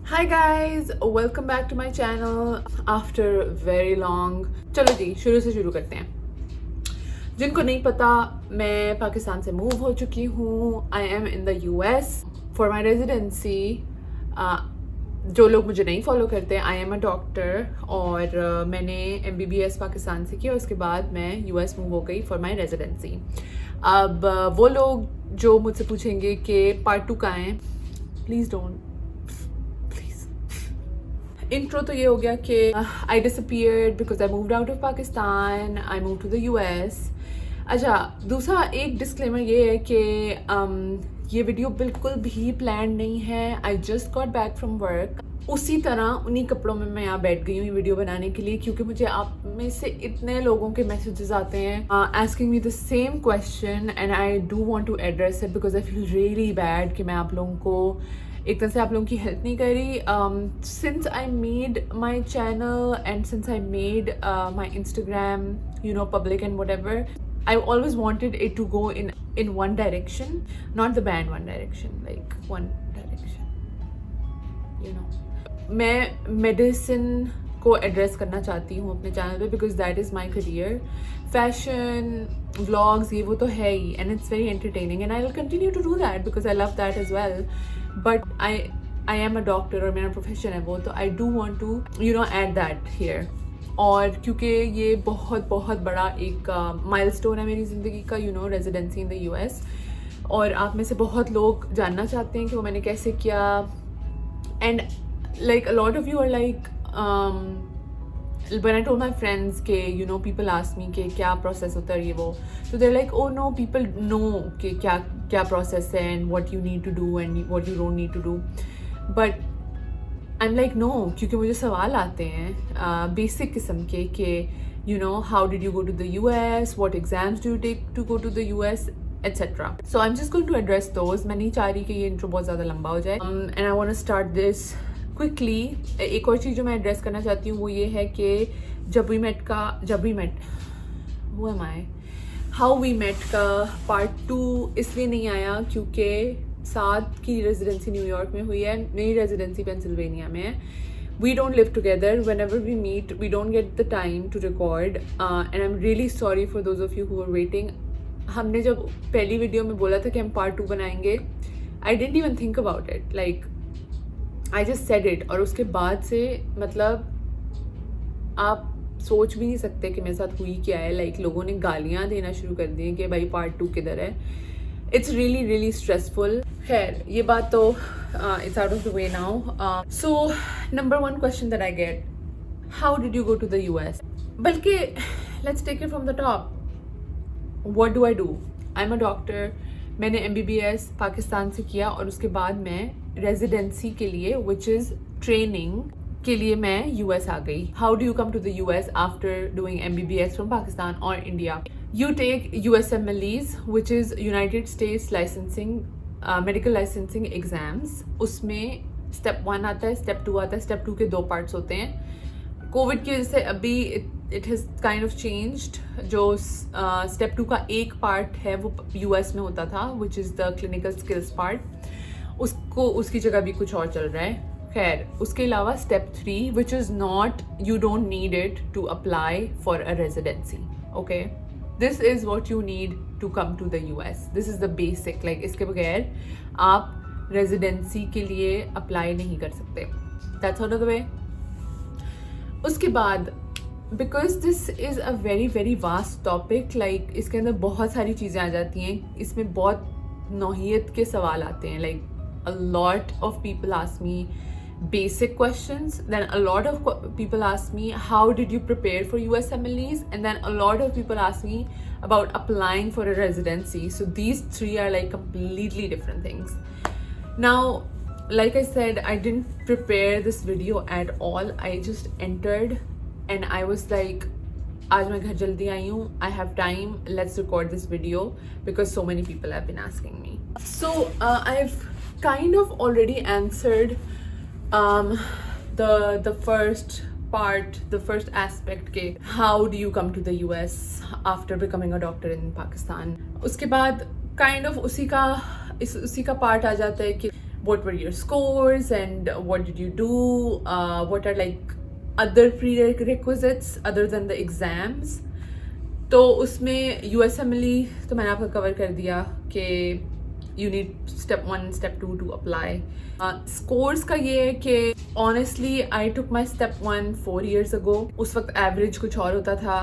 Hi guys, welcome back to my channel after very long. चलो जी शुरू से शुरू करते हैं। जिनको नहीं पता, मैं पाकिस्तान से मूव हो चुकी हूँ। I am in the US for my residency. जो लोग मुझे नहीं फॉलो करते, आई एम अ डॉक्टर और मैंने MBBS पाकिस्तान से किया। उसके बाद मैं US मूव हो गई फॉर माई रेजिडेंसी। अब वो लोग जो मुझसे पूछेंगे कि पार्ट 2 कहाँ है, प्लीज़ डोंट। इंट्रो तो ये हो गया कि I disappeared because I moved out of Pakistan, I move to the US। अच्छा, दूसरा एक डिस्क्लेमर ये है कि ये वीडियो बिल्कुल भी प्लान नहीं है। I just got back from work. उसी तरह उन्हीं कपड़ों में मैं यहाँ बैठ गई हूँ वीडियो बनाने के लिए, क्योंकि मुझे आप में से इतने लोगों के मैसेजेस आते हैं asking me the same question and I do want to address it because I feel really bad कि मैं आप लोगों को एक तरह से आप लोगों की हेल्प नहीं करी। Since I made my channel and since I made my Instagram public and what ever, I always wanted it to go in one direction, not the band one direction, like one direction. मैं medicine को address करना चाहती हूँ अपने channel पे because that is my career. Fashion vlogs ये वो तो है ही and it's very entertaining and I will continue to do that because I love that as well. But I am a doctor और मेरा प्रोफेशन है वो, तो I do want to add that here. और क्योंकि ये बहुत बहुत बड़ा एक माइलस्टोन है मेरी ज़िंदगी का, रेजिडेंसी इन द US। और आप में से बहुत लोग जानना चाहते हैं कि वो मैंने कैसे किया। And like a lot of you are like when I told my friends के people ask me कि क्या process होता है ये वो, so they're like, oh no, people know कि क्या process है and what you need to do and what you don't need to do, but I'm like no, क्योंकि मुझे सवाल आते हैं basic किस्म के कि how did you go to the US, what exams do you take to go to the US, etc. So I'm just going to address those. मैं नहीं चाह रही कि ये intro बहुत ज़्यादा लंबा हो जाए and I want to start this quickly. एक और चीज़ जो मैं एड्रेस करना चाहती हूँ वो ये है कि who am I? How we met का part 2 इसलिए नहीं आया क्योंकि साथ की रेजिडेंसी न्यूयॉर्क में हुई है, मेरी रेजिडेंसी पेंसिल्वेनिया में है। We don't live together. Whenever we meet, we don't get the time to record. And I'm really sorry for those of you who are waiting. हमने जब पहली वीडियो में बोला था कि हम पार्ट 2 बनाएंगे, I didn't even think about it. Like, I just said it. और उसके बाद से मतलब आप सोच भी नहीं सकते कि मेरे साथ हुई क्या है। Like, लोगों ने गालियाँ देना शुरू कर दी कि भाई पार्ट 2 किधर है। It's really really stressful. खैर, ये बात तो it's out of the way now. So number one question that I get, how did you go to the US? बल्कि let's take it from the top. What do I do? I'm a doctor. मैंने MBBS Pakistan से किया और उसके बाद मैं residency के लिए which is training के लिए मैं US आ गई. How do you come to the US after doing MBBS from Pakistan or India? You take USMLEs, which is United States Licensing Medical Licensing Exams. उसमें step 1 आता है, step 2 आता है। step 2 के 2 parts होते हैं। कोविड की वजह से अभी it has kind of changed. जो step 2 का एक part है वो US में होता था, which is the clinical skills part. उसकी जगह भी कुछ और चल रहा है। खैर, उसके अलावा step 3, which is not, you don't need it to apply for a residency. Okay? This is what you need to come to the US. This is the basic. Like, इसके बगैर आप रेजिडेंसी के लिए अप्लाई नहीं कर सकते। That's out of the way. उसके बाद because this is a very very vast topic, like इसके अंदर बहुत सारी चीज़ें आ जाती हैं, इसमें बहुत नौहियत के सवाल आते हैं। Like, a lot of people ask me basic questions, then a lot of people ask me how did you prepare for USMLEs, and then a lot of people ask me about applying for a residency. So these three are like completely different things. Now, like I said, I didn't prepare this video at all. I just entered and I was like, आज मैं घर जल्दी आई हूँ, I have time, let's record this video because so many people have been asking me. So I've kind of already answered the first part, the first aspect के how do you come to the US after becoming a doctor in Pakistan. उसके बाद kind of उसी का part आ जाता है कि what were your scores and what did you do, what are like other prerequisites other than the exams. तो उसमें USMLE तो मैंने आपको कवर कर दिया कि you need step 1 step 2 to apply. Scores का ये है कि honestly I took my step 1 4 years ago. उस वक्त average कुछ और होता था.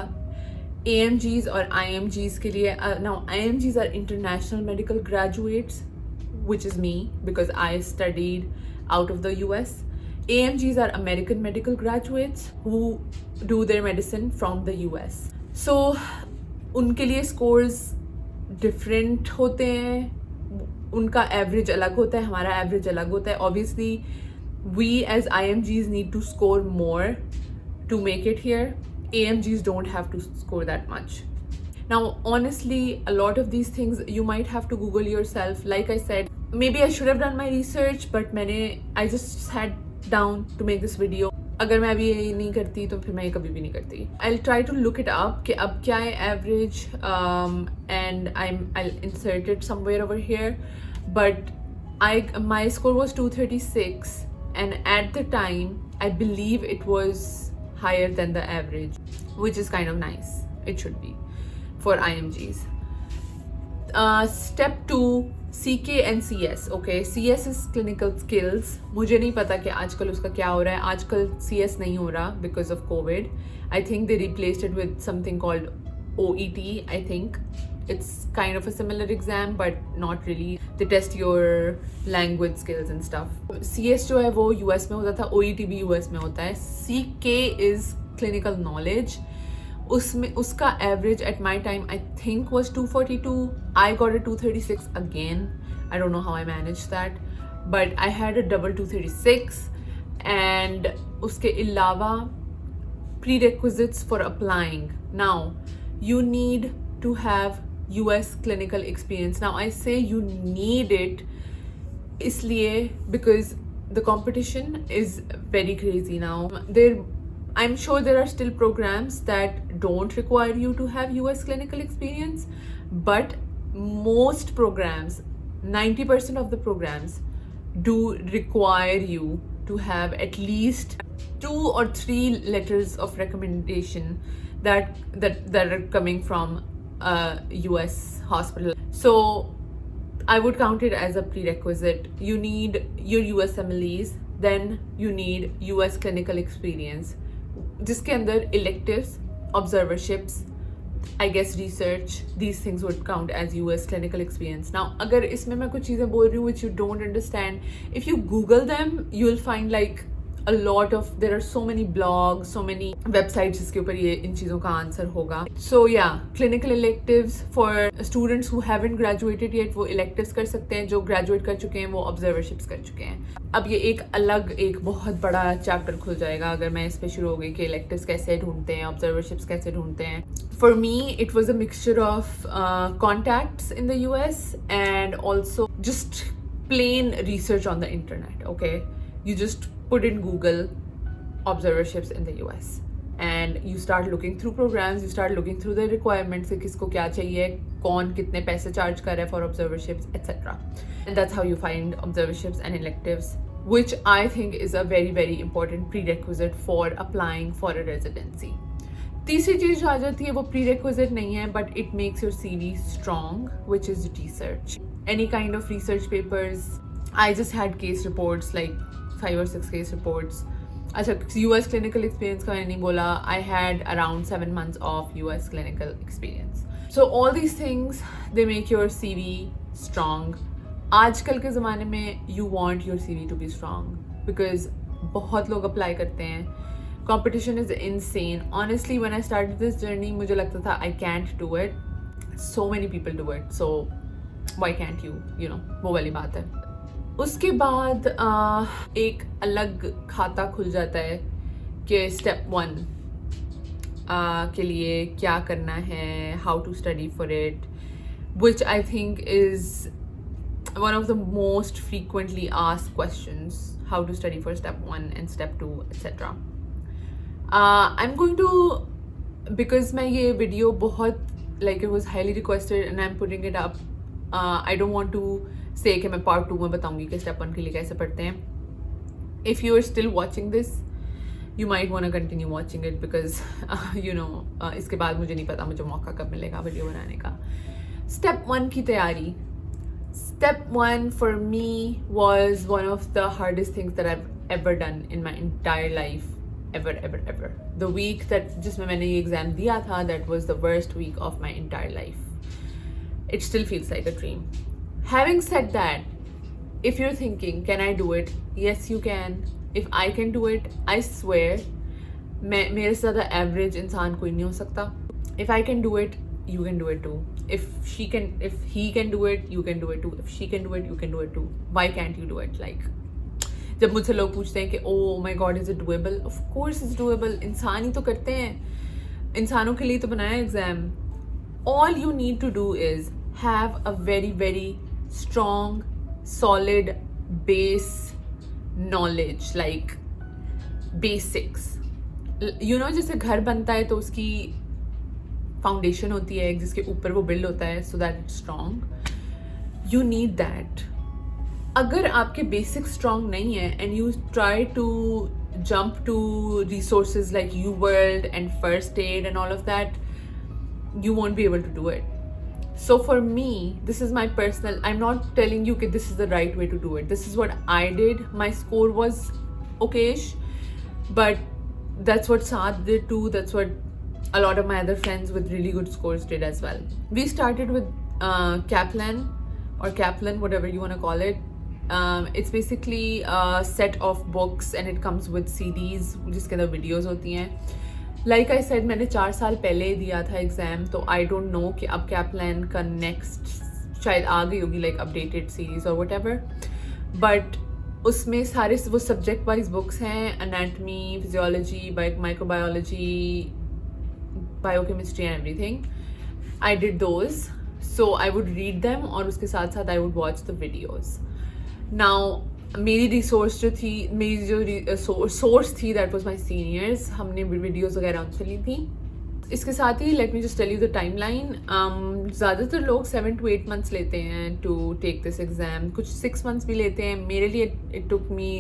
AMGs और IMGs के लिए now IMGs are international medical graduates, which is me because I studied out of the US. AMGs are American medical graduates who do their medicine from the US. So उनके लिए scores different होते हैं, उनका average अलग होता है, हमारा average अलग होता है. Obviously we as IMGs need to score more to make it here. AMGs don't have to score that much. Now honestly a lot of these things you might have to Google yourself. Like I said, maybe I should have done my research but I just sat down to make this video. अगर मैं अभी ये नहीं करती तो फिर मैं ये कभी भी नहीं करती. I'll try to look it up कि अब क्या है average, and I'll insert it somewhere over here. But my score was 236 and at the time I believe it was higher than the average, which is kind of nice. It should be for IMGs. Step 2 CK and CS. Okay, CS is clinical skills. मुझे नहीं पता कि आजकल उसका क्या हो रहा है. आजकल CS नहीं हो रहा because of COVID. I think they replaced it with something called OET. I think it's kind of a similar exam but not really. They test your language skills and stuff. CS जो है वो US में होता था, OET भी US में होता है. CK is clinical knowledge. उसमें उसका average at my time I think was 242. I got a 236 again. I don't know how I managed that, but I had a double 236. And उसके अलावा prerequisites for applying. Now you need to have US clinical experience. Now I say you need it इसलिए because the competition is very crazy now. I'm sure there are still programs that don't require you to have US clinical experience, but most programs, 90% of the programs do require you to have at least 2 or 3 letters of recommendation that are coming from a US hospital. So I would count it as a prerequisite. You need your USMLEs, then you need US clinical experience, जिसके अंदर electives, observerships, I guess research, these things would count as US clinical experience. Now अगर इसमें मैं कुछ चीज़ें बोल रही हूँ which you don't understand, if you Google them you'll find like a lot of, there are so many blogs, so many websites जिसके ऊपर ये इन चीज़ों का आंसर होगा. So yeah, clinical electives for students who haven't graduated yet, वो electives कर सकते हैं. जो graduate कर चुके हैं वो observerships कर चुके हैं. अब ये एक बहुत बड़ा चैप्टर खुल जाएगा अगर मैं इस पे शुरू हो गई कि electives कैसे ढूंढते हैं, observerships कैसे ढूंढते हैं. For me it was a mixture of contacts in the US and also just plain research on the internet. Okay, you just put in Google observerships in the US and you start looking through programs, you start looking through the requirements कि किसको क्या चाहिए, कौन कितने पैसे charge कर रहा है for observerships, etc. And that's how you find observerships and electives, which I think is a very very important prerequisite for applying for a residency. तीसरी चीज़ जो आ जाती है वो prerequisite नहीं है but it makes your CV strong, which is research. Any kind of research papers. I just had case reports, like 5 or 6 case reports. अच्छा, US clinical experience का मैंने नहीं बोला. I had around 7 months of US clinical experience. So all these things, they make your CV strong. आजकल के ज़माने में you want your CV to be strong because बहुत लोग apply करते हैं. Competition is insane. Honestly, when I started this journey, मुझे लगता था I can't do it. So many people do it. So why can't you? You know, वो वाली बात है. उसके बाद एक अलग खाता खुल जाता है कि स्टेप 1 के लिए क्या करना है, how to study for it, which I think is one of the most frequently asked questions, how to study for step 1 and step 2, etc. I'm going to, because मैं ये video बहुत, like it was highly requested and I'm putting it up, I don't want to से कि मैं part 2 में बताऊंगी कि step 1 के लिए कैसे पढ़ते हैं. If you are still watching this, you might want to continue watching it because इसके बाद मुझे नहीं पता मुझे मौका कब मिलेगा वीडियो बनाने का. Step 1 की तैयारी. Step 1 for me was one of the hardest things that I've ever done in my entire life. Ever. The week that जिसमें मैंने ये एग्ज़ाम दिया था, that was the worst week of my entire life. It still feels like a dream. Having said that, if you're thinking, can I do it? Yes, you can. If I can do it, I swear, मेरे से ज़्यादा average इंसान कोई नहीं हो सकता. If I can do it, you can do it too. If he can do it, you can do it too. If she can do it, you can do it too. Why can't you do it? Like, जब मुझसे लोग पूछते हैं कि oh my god, is it doable? Of course it's doable. इंसान ही तो करते हैं. इंसानों के लिए तो बनाया exam. All you need to do is have a very, very strong, solid base knowledge, like basics. जैसे घर बनता है तो उसकी फाउंडेशन होती है जिसके ऊपर वो बिल्ड होता है so that it's strong. You need that. अगर आपके बेसिक स्ट्रॉन्ग नहीं है and you try to jump to resources like UWorld and first aid and all of that, you won't be able to do it. So for me, this is my personal, I'm not telling you that this is the right way to do it. This is what I did. My score was okayish, but that's what Saad did too. That's what a lot of my other friends with really good scores did as well. We started with Kaplan or Kaplan, whatever you want to call it. It's basically a set of books and it comes with CDs जिसके अंदर videos होती हैं. Like I said, मैंने 4 साल पहले दिया था exam, तो I don't know कि अब Kaplan का next शायद आ गई होगी like updated series or whatever. But उसमें सारे वो subject wise books हैं, anatomy, physiology, microbiology, biochemistry and everything. I did those, so I would read them और उसके साथ साथ I would watch the videos. Now मेरी रिसोर्स जो थी, मेरी जो सोर्स थी, दैट वाज माय सीनियर्स. हमने वीडियोस वगैरह उनसे ली थी. इसके साथ ही let me just tell you the timeline. ज़्यादातर लोग 7 to 8 months लेते हैं टू टेक दिस एग्ज़ाम. कुछ 6 months भी लेते हैं. मेरे लिए it took me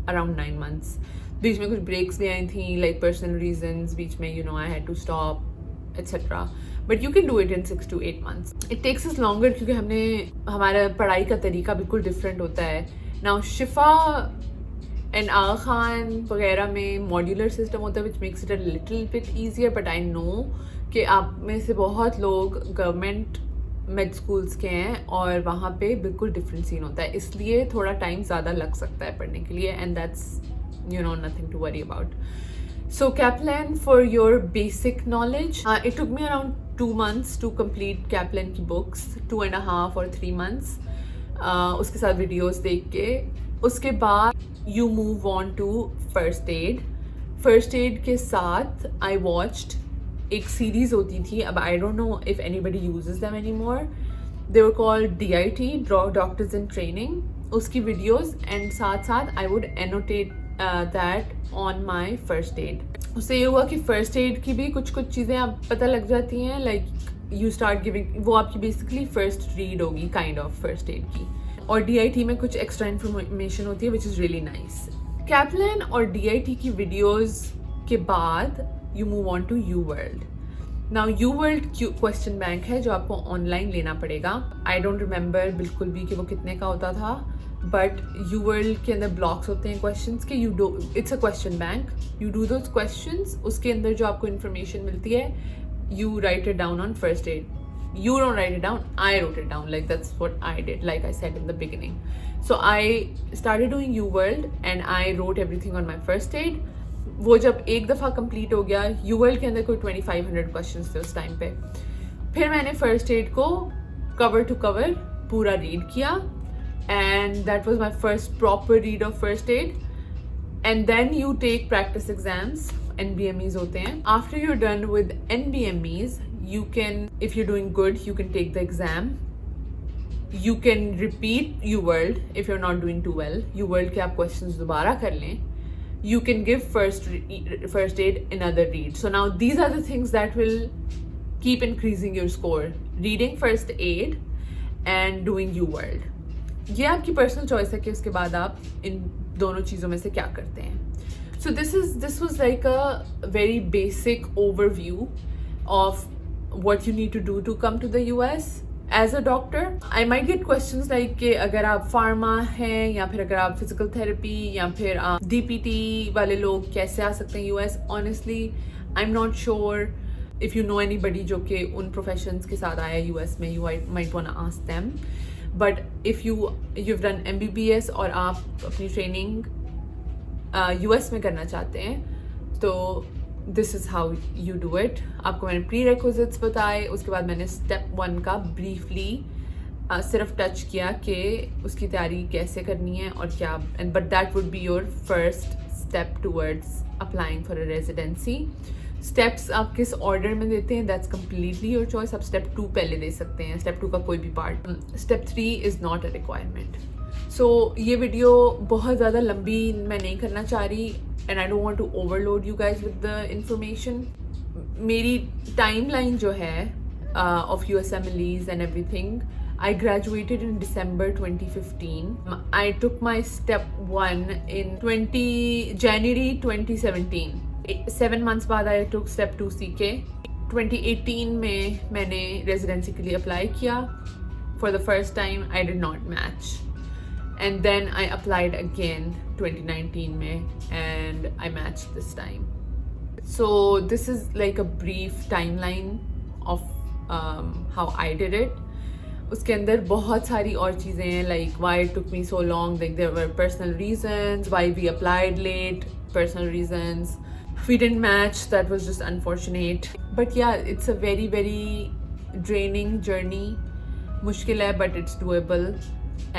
around 9 months. बीच में कुछ ब्रेक्स भी आई थी लाइक पर्सनल रीजंस. बीच में I had to stop etcetera. But you can do it in 6 to 8 months. It takes us longer क्योंकि हमारा पढ़ाई का तरीका बिल्कुल डिफरेंट होता है. Now शिफा एंड आगा खान वगैरह में मॉड्यूलर सिस्टम होता है which makes it a little bit easier. But I know कि आप में से बहुत लोग गवर्नमेंट मेड स्कूल्स के हैं और वहाँ पे बिल्कुल डिफरेंट सीन होता है, इसलिए थोड़ा टाइम ज़्यादा लग सकता है पढ़ने के लिए. And that's nothing to worry about. So Kaplan for your basic knowledge. It took me around 2 months to complete Kaplan की books, 2.5 or 3 months. उसके साथ वीडियोस देख के. उसके बाद you move on to first aid. First aid के साथ I watched एक सीरीज़ होती थी. अब I don't know if anybody uses them any more. They were called DIT, doctors in training. उसकी वीडियोज़ एंड साथ साथ I would annotate that on my first aid. उससे ये हुआ कि फ़र्स्ट एड की भी कुछ चीज़ें आप पता लग जाती हैं. लाइक यू स्टार्ट गिविंग, वो आपकी बेसिकली फर्स्ट रीड होगी काइंड ऑफ फर्स्ट एड की. और DIT में कुछ एक्स्ट्रा इन्फॉर्मेशन होती है which is really nice. Kaplan और DIT की वीडियोस के बाद you move on to UWorld. Now UWorld question bank है जो आपको ऑनलाइन लेना पड़ेगा. आई डोंट रिमेंबर बिल्कुल भी कि वो कितने का होता था, बट UWorld के अंदर ब्लॉक्स होते हैं क्वेश्चंस के. You do, it's a question bank. You do those questions. उसके अंदर जो आपको इन्फॉर्मेशन मिलती है you write it down on first aid. You don't write it down, I wrote it down. Like that's what I did, like I said in the beginning. So I started doing UWorld and I wrote everything on my first aid. वो जब एक दफ़ा complete हो गया, UWorld के अंदर कोई 2500 questions थे उस टाइम पे. फिर मैंने first aid को cover to cover पूरा read किया and that was my first proper read of first aid. And then you take practice exams. NBMEs होते हैं. After you're done with NBMEs, you can, if you're doing good, you can take the exam. You can repeat UWorld if you're not doing too well. UWorld के आप questions दोबारा कर लें. You can give first aid another read. So now these are the things that will keep increasing your score. Reading first aid and doing UWorld. ये आपकी personal choice है कि उसके बाद आप इन दोनों चीज़ों में से क्या करते हैं. So this was like a very basic overview of what you need to do to come to the US as a doctor. I might get questions like कि अगर आप फार्मा हैं या फिर अगर आप फिजिकल थेरेपी या फिर आप DPT वाले लोग कैसे आ सकते हैं US. Honestly, I'm not sure. If you know anybody जो कि उन professions के साथ आया US में, you might wanna ask them. But if you've done MBBS और आप अपनी ट्रेनिंग US में करना चाहते हैं तो this is how you do it. आपको मैंने प्री रिक्विजिट्स बताए, उसके बाद मैंने स्टेप 1 का ब्रीफली सिर्फ टच किया कि उसकी तैयारी कैसे करनी है और क्या. And but that would be your first step towards applying for a residency. Steps आप किस ऑर्डर में देते हैं दैट्स कम्प्लीटली योर चॉइस. आप स्टेप 2 पहले दे सकते हैं, स्टेप 2 का कोई भी part. Step 3 is not a requirement. So ये वीडियो बहुत ज़्यादा लंबी मैं नहीं करना चाह रही and I don't want to overload you guys with the information. मेरी टाइमलाइन जो है of USMLEs and everything, I graduated in December 2015. I took my step 1 in January 2017. 7 months बाद I took step 2 CK. 2018 में मैंने residency के लिए apply किया. For the first time I did not match. And then I applied again 2019 में and I matched this time. So this is like a brief timeline of how I did it. उसके अंदर बहुत सारी और चीज़ें हैं like why it took me so long, like there were personal reasons, why we applied late, personal reasons, we didn't match, that was just unfortunate. But yeah, it's a very very draining journey. मुश्किल है but it's doable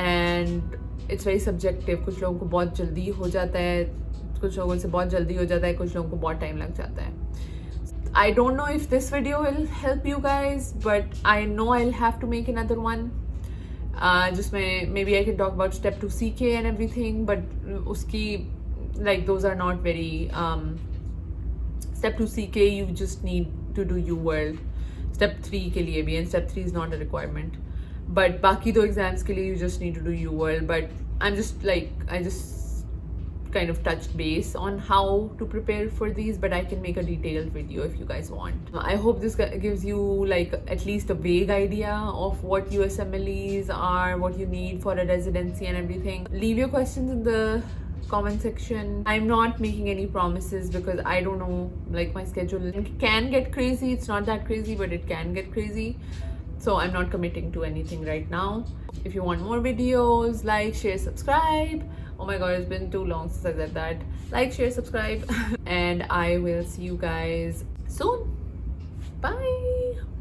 and it's very subjective. कुछ लोगों को बहुत जल्दी हो जाता है, कुछ लोगों से बहुत जल्दी हो जाता है, कुछ लोगों को बहुत टाइम लग जाता है. I don't know if this video will help you guys, but I know I'll have to make another one. जिसमें maybe I can talk about step 2 CK and everything, but उसकी like those are not very step 2 CK you just need to do UWorld. Step 3 के लिए भी, and step 3 is not a requirement. But बाकी दो exams के लिए you just need to do UWorld. But I just kind of touched base on how to prepare for these, but I can make a detailed video if you guys want. I hope this gives you like at least a vague idea of what USMLEs are, what you need for a residency and everything. Leave your questions in the comment section. I'm not making any promises because I don't know, like my schedule can get crazy. It's not that crazy, but it can get crazy. So I'm not committing to anything right now. If you want more videos, like, share, subscribe. Oh my god, it's been too long since I said that. Like, share, subscribe. And I will see you guys soon. Bye.